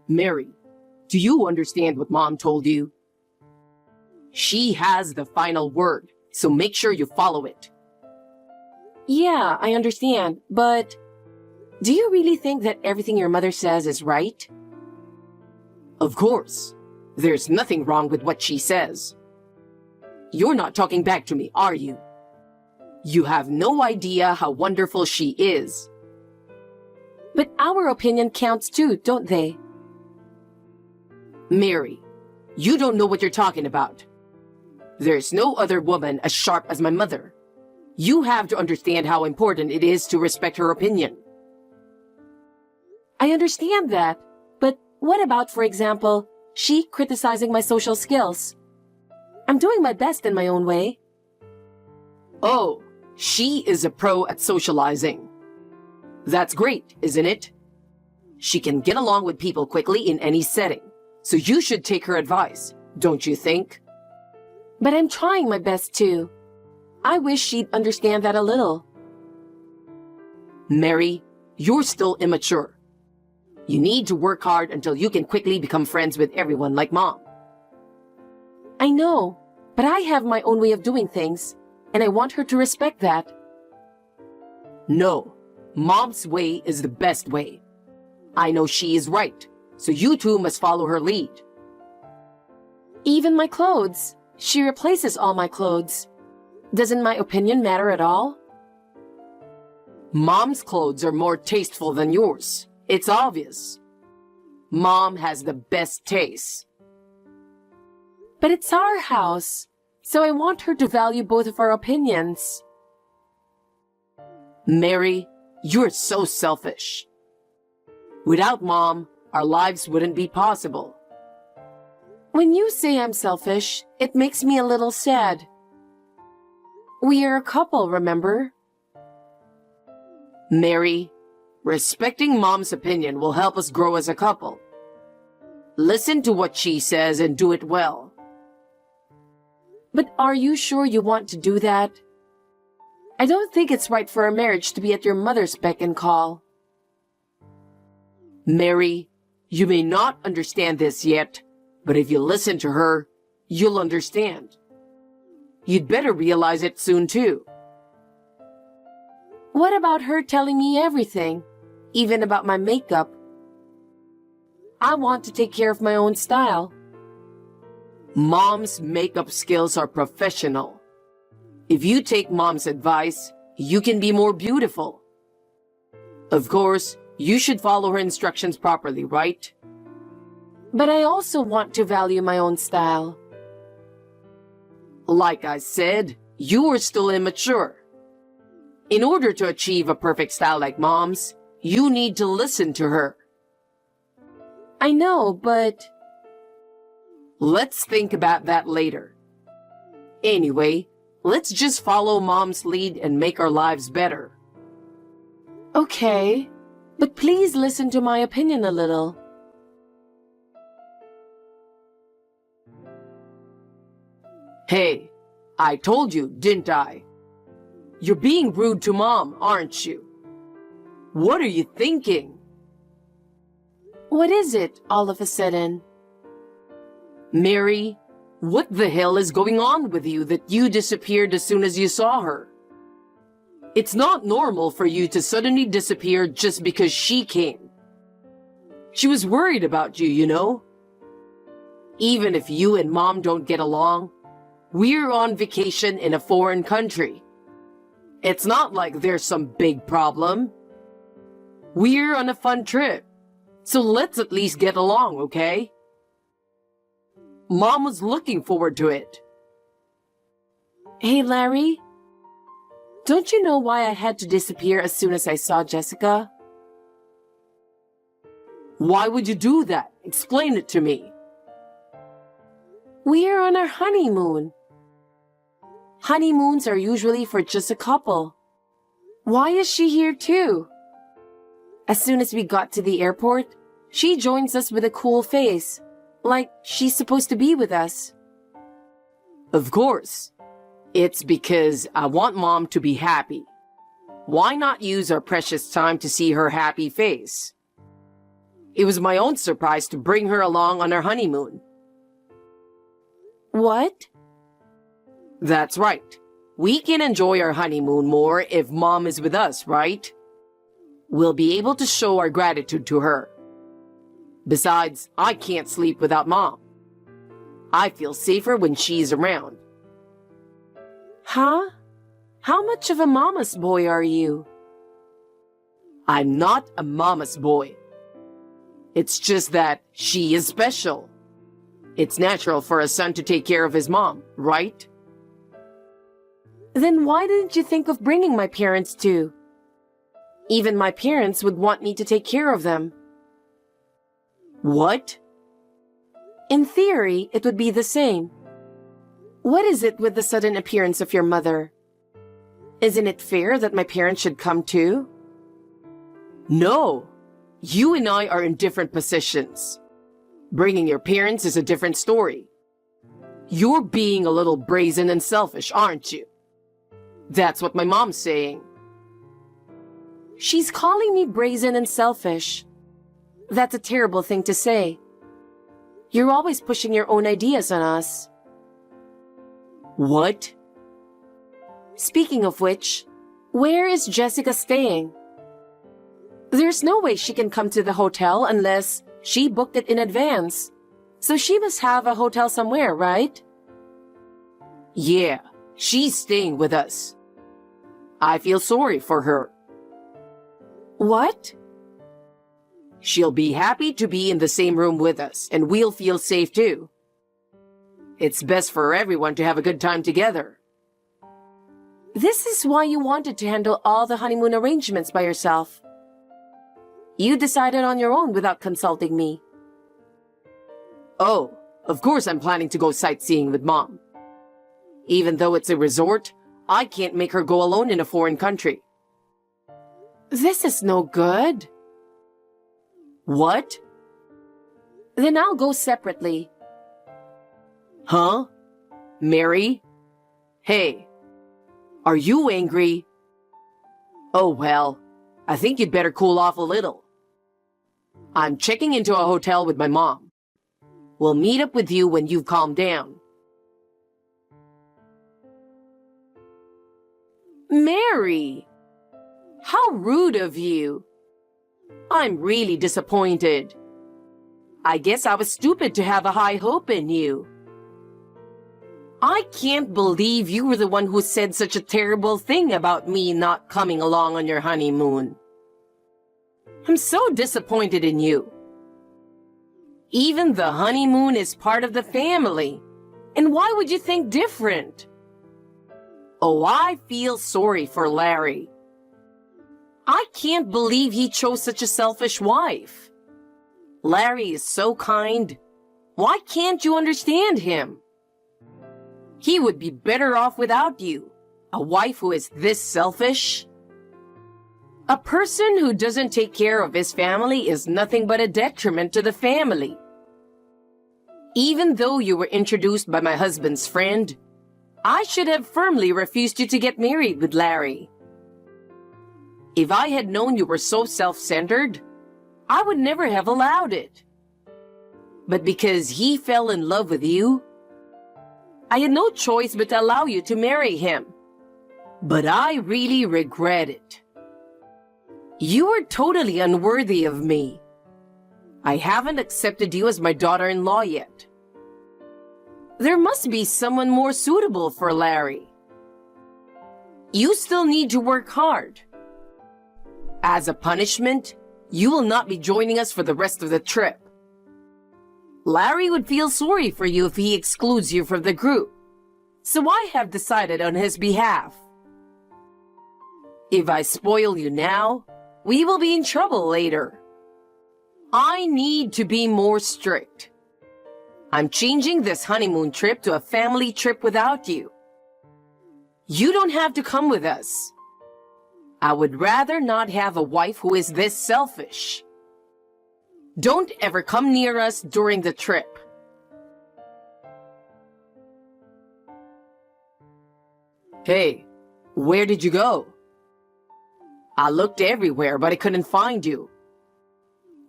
Mary, do you understand what Mom told you? She has the final word, so make sure you follow it. Yeah, I understand, but do you really think that everything your mother says is right? Of course. There's nothing wrong with what she says. You're not talking back to me, are you? You have no idea how wonderful she is. But our opinion counts too, don't they? Mary, you don't know what you're talking about. There's no other woman as sharp as my mother. You have to understand how important it is to respect her opinion. I understand that, but what about, for example, she criticizing my social skills? I'm doing my best in my own way. Oh, she is a pro at socializing. That's great, isn't it? She can get along with people quickly in any setting, so you should take her advice, don't you think? But I'm trying my best too. I wish she'd understand that a little. Mary, you're still immature. You need to work hard until you can quickly become friends with everyone like Mom. I know, but I have my own way of doing things, and I want her to respect that. No, Mom's way is the best way. I know she is right, so you two must follow her lead. Even my clothes. She replaces all my clothes. Doesn't my opinion matter at all? Mom's clothes are more tasteful than yours. It's obvious. Mom has the best taste. But it's our house, so I want her to value both of our opinions. Mary, you're so selfish. Without Mom, our lives wouldn't be possible. When you say I'm selfish, it makes me a little sad. We are a couple, remember? Mary, respecting Mom's opinion will help us grow as a couple. Listen to what she says and do it well. But are you sure you want to do that? I don't think it's right for a marriage to be at your mother's beck and call. Mary, you may not understand this yet, but if you listen to her, you'll understand. You'd better realize it soon too. What about her telling me everything, even about my makeup? I want to take care of my own style. Mom's makeup skills are professional. If you take Mom's advice, you can be more beautiful. Of course, you should follow her instructions properly, right? But I also want to value my own style. Like I said, you are still immature. In order to achieve a perfect style like Mom's, you need to listen to her. I know, but... Let's think about that later. Anyway, let's just follow Mom's lead and make our lives better. Okay, but please listen to my opinion a little. Hey, I told you, didn't I? You're being rude to Mom, aren't you? What are you thinking? What is it, all of a sudden? Mary, what the hell is going on with you that you disappeared as soon as you saw her? It's not normal for you to suddenly disappear just because she came. She was worried about you, you know? Even if you and Mom don't get along, we're on vacation in a foreign country. It's not like there's some big problem. We're on a fun trip, so let's at least get along, okay? Mom was looking forward to it. Hey, Larry. Don't you know why I had to disappear as soon as I saw Jessica? Why would you do that? Explain it to me. We're on our honeymoon. Honeymoons are usually for just a couple. Why is she here too? As soon as we got to the airport, she joins us with a cool face, like she's supposed to be with us. Of course. It's because I want Mom to be happy. Why not use our precious time to see her happy face? It was my own surprise to bring her along on our honeymoon. What? That's right. We can enjoy our honeymoon more if Mom is with us, right? We'll be able to show our gratitude to her. Besides, I can't sleep without Mom. I feel safer when she's around. Huh? How much of a mama's boy are you? I'm not a mama's boy. It's just that she is special. It's natural for a son to take care of his mom, right? Then why didn't you think of bringing my parents too? Even my parents would want me to take care of them. What? In theory, it would be the same. What is it with the sudden appearance of your mother? Isn't it fair that my parents should come too? No. You and I are in different positions. Bringing your parents is a different story. You're being a little brazen and selfish, aren't you? That's what my mom's saying. She's calling me brazen and selfish. That's a terrible thing to say. You're always pushing your own ideas on us. What? Speaking of which, where is Jessica staying? There's no way she can come to the hotel unless she booked it in advance. So she must have a hotel somewhere, right? Yeah, she's staying with us. I feel sorry for her. What? She'll be happy to be in the same room with us, and we'll feel safe too. It's best for everyone to have a good time together. This is why you wanted to handle all the honeymoon arrangements by yourself. You decided on your own without consulting me. Oh, of course I'm planning to go sightseeing with Mom. Even though it's a resort, I can't make her go alone in a foreign country. This is no good. What? Then I'll go separately. Huh? Mary? Hey, are you angry? Oh well, I think you'd better cool off a little. I'm checking into a hotel with my mom. We'll meet up with you when you've calmed down. Mary! How rude of you. I'm really disappointed. I guess I was stupid to have a high hope in you. I can't believe you were the one who said such a terrible thing about me not coming along on your honeymoon. I'm so disappointed in you. Even the honeymoon is part of the family. And why would you think different? Oh, I feel sorry for Larry. I can't believe he chose such a selfish wife. Larry is so kind. Why can't you understand him? He would be better off without you. A wife who is this selfish? A person who doesn't take care of his family is nothing but a detriment to the family. Even though you were introduced by my husband's friend, I should have firmly refused you to get married with Larry. If I had known you were so self-centered, I would never have allowed it. But because he fell in love with you, I had no choice but to allow you to marry him. But I really regret it. You are totally unworthy of me. I haven't accepted you as my daughter-in-law yet. There must be someone more suitable for Larry. You still need to work hard. As a punishment, you will not be joining us for the rest of the trip. Larry would feel sorry for you if he excludes you from the group, so I have decided on his behalf. If I spoil you now, we will be in trouble later. I need to be more strict. I'm changing this honeymoon trip to a family trip without you. You don't have to come with us. I would rather not have a wife who is this selfish. Don't ever come near us during the trip. Hey, where did you go? I looked everywhere, but I couldn't find you.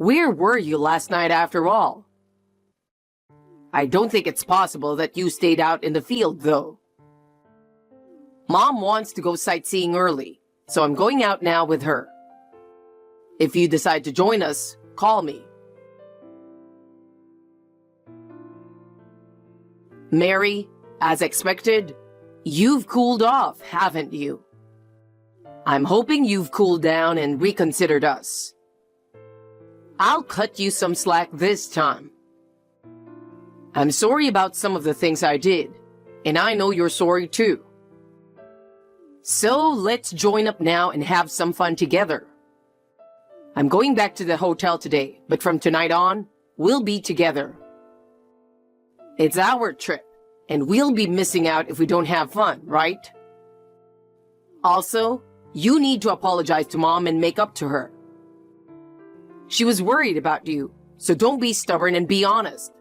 Where were you last night after all? I don't think it's possible that you stayed out in the field, though. Mom wants to go sightseeing early, so I'm going out now with her. If you decide to join us, call me. Mary, as expected, you've cooled off, haven't you? I'm hoping you've cooled down and reconsidered us. I'll cut you some slack this time. I'm sorry about some of the things I did, and I know you're sorry too. So let's join up now and have some fun together. I'm going back to the hotel today, but from tonight on, we'll be together. It's our trip, and we'll be missing out if we don't have fun, right? Also, you need to apologize to Mom and make up to her. She was worried about you, so don't be stubborn and be honest.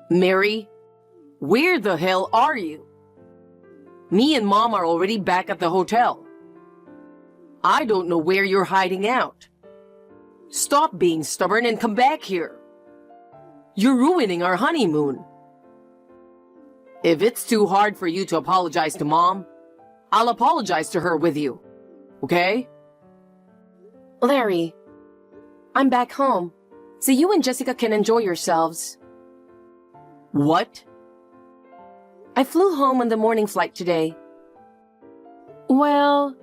Mary, where the hell are you? Me and Mom are already back at the hotel. I don't know where you're hiding out. Stop being stubborn and come back here. You're ruining our honeymoon. If it's too hard for you to apologize to Mom, I'll apologize to her with you. Okay? Larry, I'm back home, so you and Jessica can enjoy yourselves. What? I flew home on the morning flight today. Well,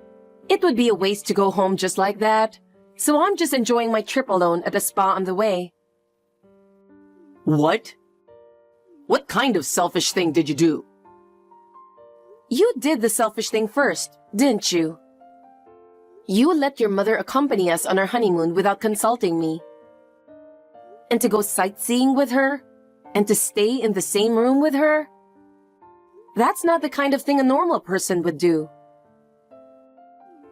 it would be a waste to go home just like that, so I'm just enjoying my trip alone at the spa on the way. What? What kind of selfish thing did you do? You did the selfish thing first, didn't you? You let your mother accompany us on our honeymoon without consulting me. And to go sightseeing with her? And to stay in the same room with her? That's not the kind of thing a normal person would do.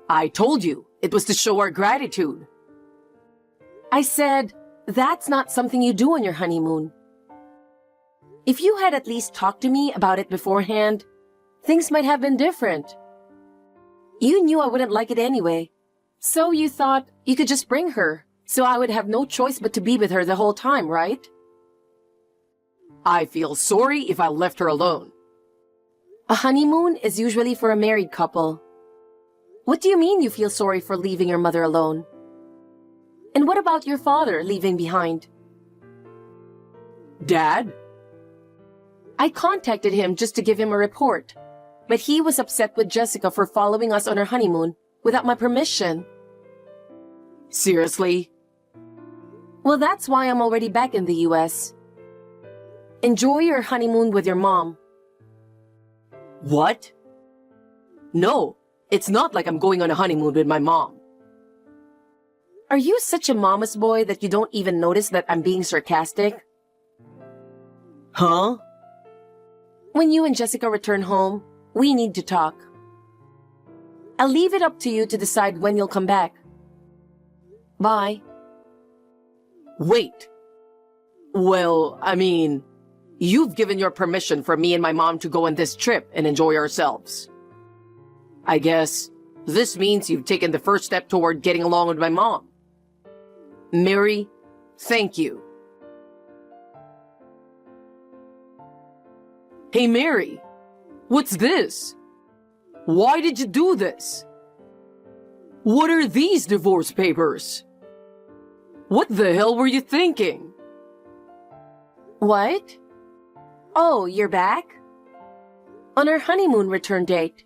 I told you, it was to show our gratitude. I said, that's not something you do on your honeymoon. If you had at least talked to me about it beforehand, things might have been different. You knew I wouldn't like it anyway, so you thought you could just bring her, so I would have no choice but to be with her the whole time, right? I feel sorry if I left her alone. A honeymoon is usually for a married couple. What do you mean you feel sorry for leaving your mother alone? And what about your father leaving behind? Dad? I contacted him just to give him a report, but he was upset with Jessica for following us on our honeymoon without my permission. Seriously? Well, that's why I'm already back in the US. Enjoy your honeymoon with your mom. What? No, it's not like I'm going on a honeymoon with my mom. Are you such a mama's boy that you don't even notice that I'm being sarcastic? Huh? When you and Jessica return home, we need to talk. I'll leave it up to you to decide when you'll come back. Bye. Wait. Well, I mean, you've given your permission for me and my mom to go on this trip and enjoy ourselves. I guess this means you've taken the first step toward getting along with my mom. Mary, thank you. Hey, Mary, what's this? Why did you do this? What are these divorce papers? What the hell were you thinking? What? Oh, you're back? On our honeymoon return date.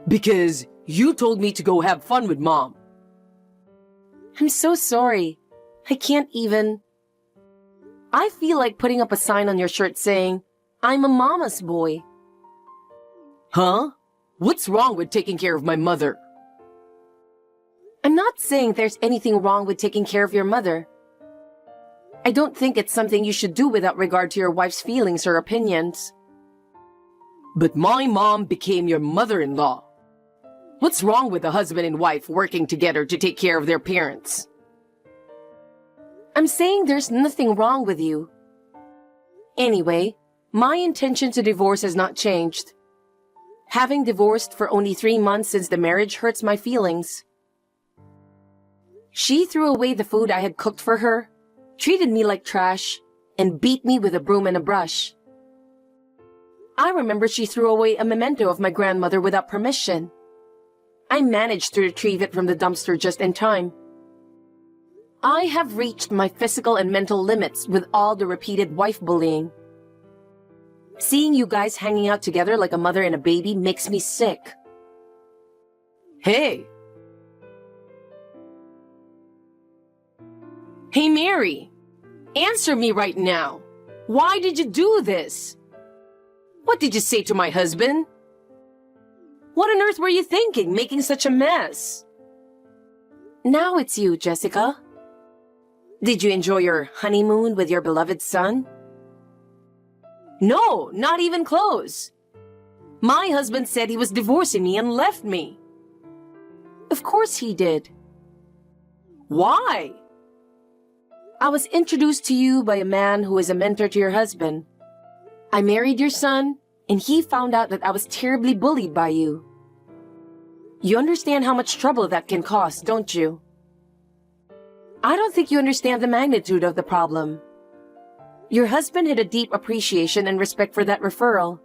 Because you told me to go have fun with Mom. I'm so sorry. I can't even. I feel like putting up a sign on your shirt saying, I'm a mama's boy. Huh? What's wrong with taking care of my mother? I'm not saying there's anything wrong with taking care of your mother. I don't think it's something you should do without regard to your wife's feelings or opinions. But my mom became your mother-in-law. What's wrong with a husband and wife working together to take care of their parents? I'm saying there's nothing wrong with you. Anyway, my intention to divorce has not changed. Having divorced for only 3 months since the marriage hurts my feelings. She threw away the food I had cooked for her, treated me like trash, and beat me with a broom and a brush. I remember she threw away a memento of my grandmother without permission. I managed to retrieve it from the dumpster just in time. I have reached my physical and mental limits with all the repeated wife bullying. Seeing you guys hanging out together like a mother and a baby makes me sick. Hey! Hey, Mary! Answer me right now! Why did you do this? What did you say to my husband? What on earth were you thinking, making such a mess? Now it's you, Jessica. Did you enjoy your honeymoon with your beloved son? No, not even close. My husband said he was divorcing me and left me. Of course he did. Why? I was introduced to you by a man who is a mentor to your husband. I married your son, and he found out that I was terribly bullied by you. You understand how much trouble that can cause, don't you? I don't think you understand the magnitude of the problem. Your husband had a deep appreciation and respect for that referral.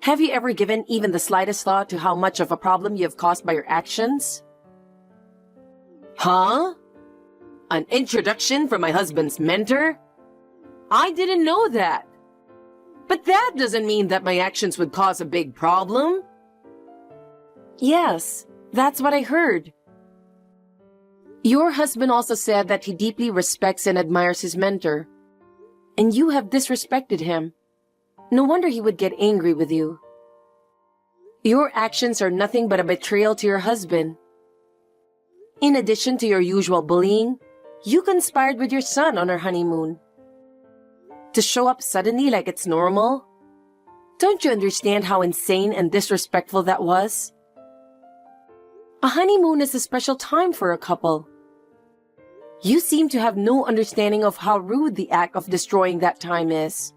Have you ever given even the slightest thought to how much of a problem you have caused by your actions? Huh? An introduction from my husband's mentor? I didn't know that. But that doesn't mean that my actions would cause a big problem. Yes, that's what I heard. Your husband also said that he deeply respects and admires his mentor. And you have disrespected him. No wonder he would get angry with you. Your actions are nothing but a betrayal to your husband. In addition to your usual bullying, you conspired with your son on our honeymoon. To show up suddenly like it's normal? Don't you understand how insane and disrespectful that was? A honeymoon is a special time for a couple. You seem to have no understanding of how rude the act of destroying that time is.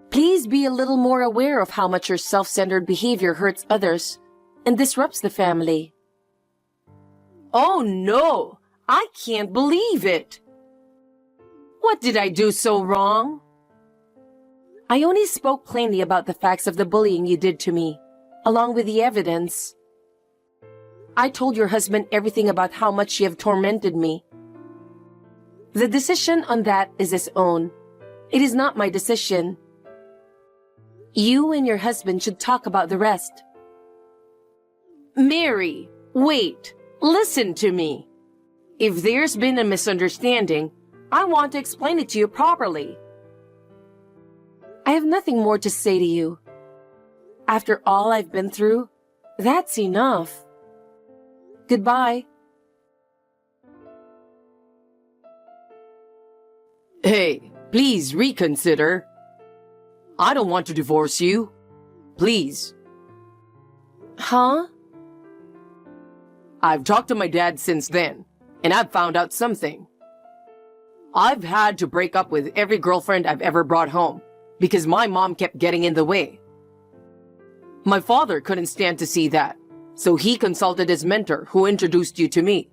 Please be a little more aware of how much your self-centered behavior hurts others and disrupts the family. Oh no! I can't believe it! What did I do so wrong? I only spoke plainly about the facts of the bullying you did to me, along with the evidence. I told your husband everything about how much you have tormented me. The decision on that is his own. It is not my decision. You and your husband should talk about the rest. Mary, wait. Listen to me. If there's been a misunderstanding, I want to explain it to you properly. I have nothing more to say to you. After all I've been through, that's enough. Goodbye. Hey, please reconsider. I don't want to divorce you. Please. Huh? I've talked to my dad since then, and I've found out something. I've had to break up with every girlfriend I've ever brought home because my mom kept getting in the way. My father couldn't stand to see that, so he consulted his mentor who introduced you to me.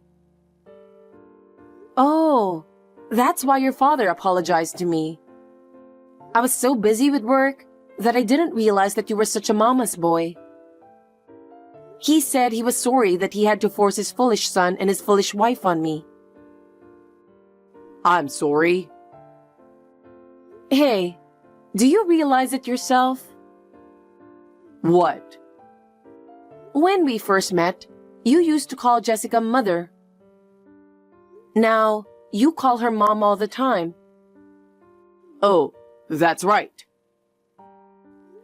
Oh, that's why your father apologized to me. I was so busy with work that I didn't realize that you were such a mama's boy. He said he was sorry that he had to force his foolish son and his foolish wife on me. I'm sorry. Hey, do you realize it yourself? What? When we first met, you used to call Jessica mother. Now, you call her mom all the time. Oh, that's right.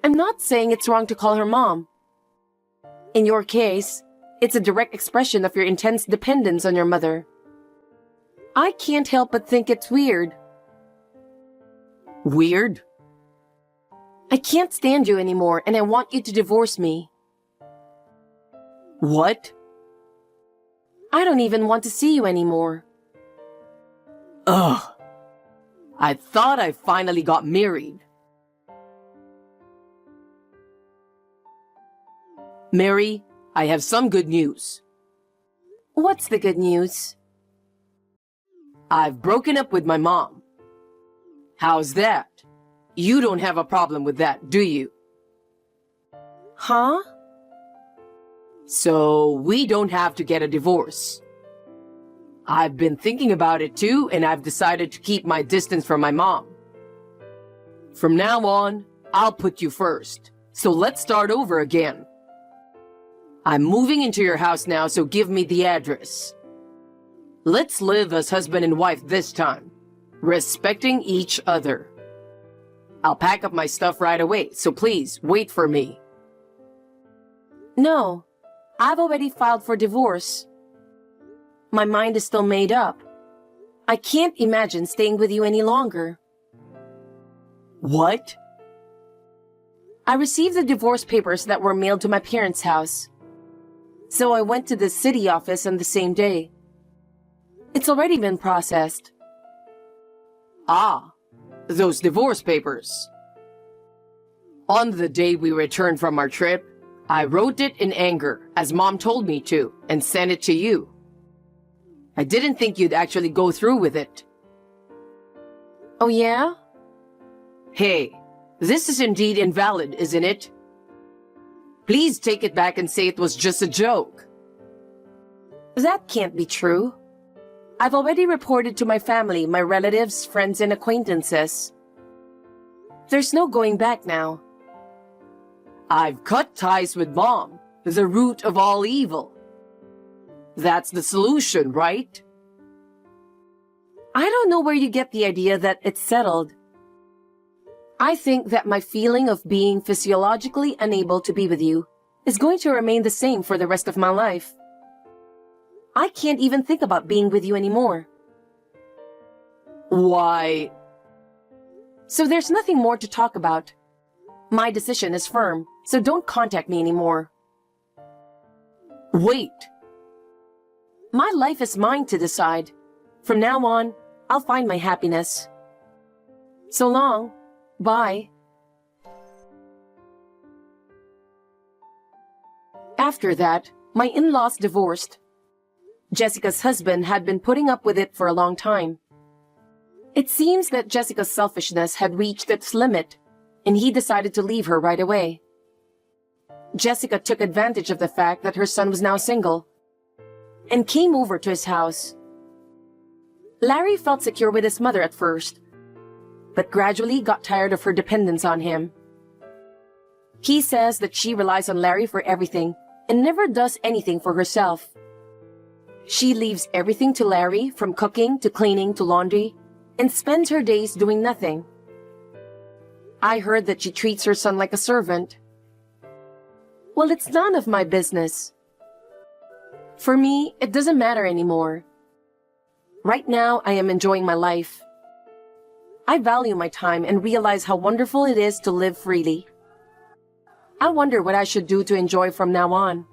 I'm not saying it's wrong to call her mom. In your case, it's a direct expression of your intense dependence on your mother. I can't help but think it's weird. Weird? I can't stand you anymore and I want you to divorce me. What? I don't even want to see you anymore. Ugh. I thought I finally got married. Mary, I have some good news. What's the good news? I've broken up with my mom. How's that? You don't have a problem with that, do you? Huh? So we don't have to get a divorce. I've been thinking about it too, and I've decided to keep my distance from my mom. From now on, I'll put you first. So let's start over again. I'm moving into your house now, so give me the address. Let's live as husband and wife this time, respecting each other. I'll pack up my stuff right away, so please wait for me. No, I've already filed for divorce. My mind is still made up. I can't imagine staying with you any longer. What? I received the divorce papers that were mailed to my parents' house. So I went to the city office on the same day. It's already been processed. Ah, those divorce papers. On the day we returned from our trip, I wrote it in anger, as Mom told me to, and sent it to you. I didn't think you'd actually go through with it. Oh yeah? Hey, this is indeed invalid, isn't it? Please take it back and say it was just a joke. That can't be true. I've already reported to my family, my relatives, friends, and acquaintances. There's no going back now. I've cut ties with Mom, the root of all evil. That's the solution, right? I don't know where you get the idea that it's settled. I think that my feeling of being physiologically unable to be with you is going to remain the same for the rest of my life. I can't even think about being with you anymore. Why? So there's nothing more to talk about. My decision is firm, so don't contact me anymore. Wait. My life is mine to decide. From now on, I'll find my happiness. So long. Bye. After that, my in-laws divorced. Jessica's husband had been putting up with it for a long time. It seems that Jessica's selfishness had reached its limit, and he decided to leave her right away. Jessica took advantage of the fact that her son was now single, and came over to his house. Larry felt secure with his mother at first, but gradually got tired of her dependence on him. He says that she relies on Larry for everything and never does anything for herself. She leaves everything to Larry, from cooking to cleaning to laundry, and spends her days doing nothing. I heard that she treats her son like a servant. Well, it's none of my business. For me, it doesn't matter anymore. Right now, I am enjoying my life. I value my time and realize how wonderful it is to live freely. I wonder what I should do to enjoy from now on.